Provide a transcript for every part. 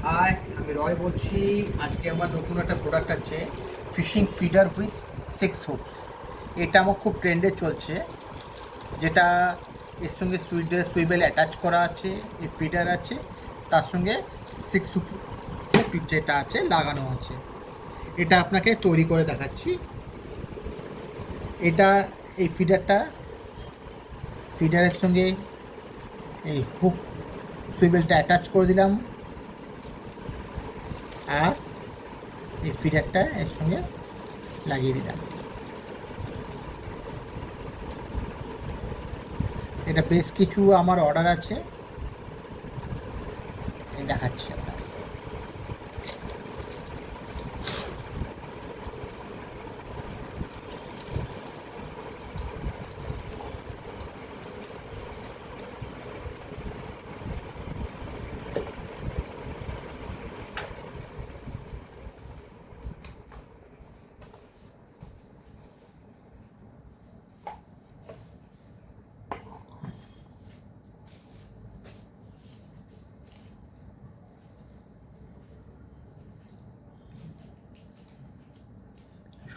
High, আমি রয় বলছি। আজকে আমার নতুন একটা প্রোডাক্ট আছে, ফিশিং ফিডার উইথ 6 হুকস। এটা আমার খুব ট্রেন্ডে চলছে, যেটা এর সঙ্গে সুইবেল অ্যাটাচ করা আছে, এই ফিডার আছে, তার সঙ্গে 6 হুক যেটা আছে লাগানো আছে। এটা আপনাকে তৈরি করে দেখাচ্ছি। এটা এই ফিডারের সঙ্গে এই হুক সুইবেলটা অ্যাটাচ করে দিলাম, আর এই ফিডারটা এর সঙ্গে লাগিয়ে দিলাম। এটা বেশ কিছু আমার অর্ডার আছে, দেখাচ্ছি আপনাকে।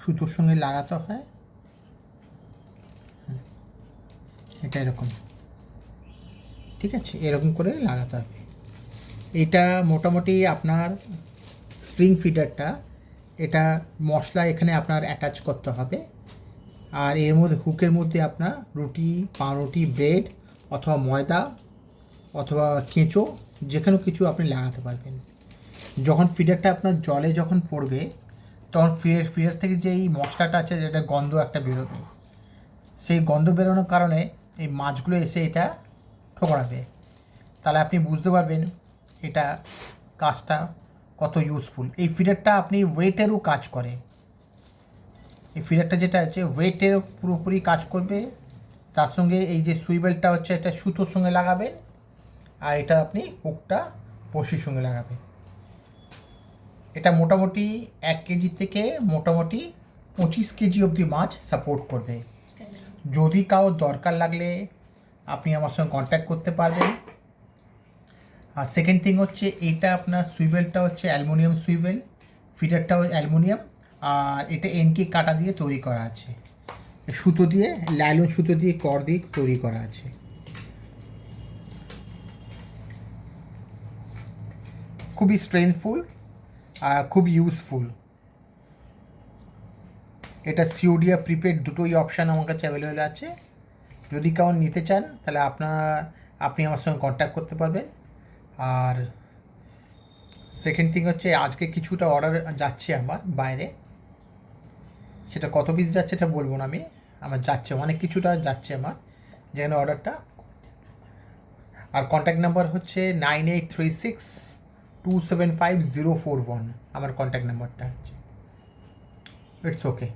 সুতোর সঙ্গে লাগাতে হয়, এটা এরকম, ঠিক আছে, এরকম করে লাগাতে হবে। এটা মোটামুটি আপনার স্প্রিং ফিডারটা, এটা মশলা এখানে আপনার অ্যাটাচ করতে হবে, আর এর মধ্যে হুকের মধ্যে আপনার রুটি, পাউরুটি, ব্রেড অথবা ময়দা অথবা কেঁচো যে কোনো কিছু আপনি লাগাতে পারবেন। যখন ফিডারটা আপনার জলে যখন পড়বে, তখন ফিডার থেকে যে এই মশলাটা আছে, যেটা গন্ধ একটা বেরোবে, সেই গন্ধ বেরোনোর কারণে এই মাছগুলো এসে এটা ঠোকরাবে। তাহলে আপনি বুঝতে পারবেন এটা কাজটা কত ইউজফুল। এই ফিডারটা আপনি ওয়েটেরও কাজ করে, এই ফিডারটা যেটা আছে ওয়েটের পুরোপুরি কাজ করবে। তার সঙ্গে এই যে সুইবেলটা হচ্ছে, এটা সুতোর সঙ্গে লাগাবেন, আর এটা আপনি হুকটা বড়শির সঙ্গে লাগাবেন। এটা মোটামুটি 1 কেজি থেকে মোটামুটি 25 কেজি অবধি মাছ সাপোর্ট করবে। যদি কারোর দরকার লাগলে আপনি আমার সঙ্গে কন্ট্যাক্ট করতে পারবেন। আর সেকেন্ড থিং হচ্ছে, এটা আপনার সুইবেলটা হচ্ছে অ্যালুমিনিয়াম সুইবেল, ফিডারটাও অ্যালুমিনিয়াম, আর এটা এনকে কাটা দিয়ে তৈরি করা আছে, সুতো দিয়ে, লাইলন সুতো দিয়ে কর দিয়ে তৈরি করা আছে। খুবই স্ট্রেংথফুল আর খুব ইউজফুল। এটা সিওডি আর প্রিপেড দুটোই অপশান আমার কাছে অ্যাভেলেবেল আছে। যদি কারণ নিতে চান তাহলে আপনি আমার সঙ্গে কন্ট্যাক্ট করতে পারবেন। আর সেকেন্ড থিং হচ্ছে, আজকে কিছুটা অর্ডার যাচ্ছে আমার বাইরে, সেটা কত পিস যাচ্ছে এটা বলবো না আমি, আমার যাচ্ছে অনেক কিছুটা যাচ্ছে আমার, যেখানে অর্ডারটা। আর কন্ট্যাক্ট নাম্বার হচ্ছে 9836275041, আমার কন্ট্যাক্ট নাম্বারটা হচ্ছে। It's okay.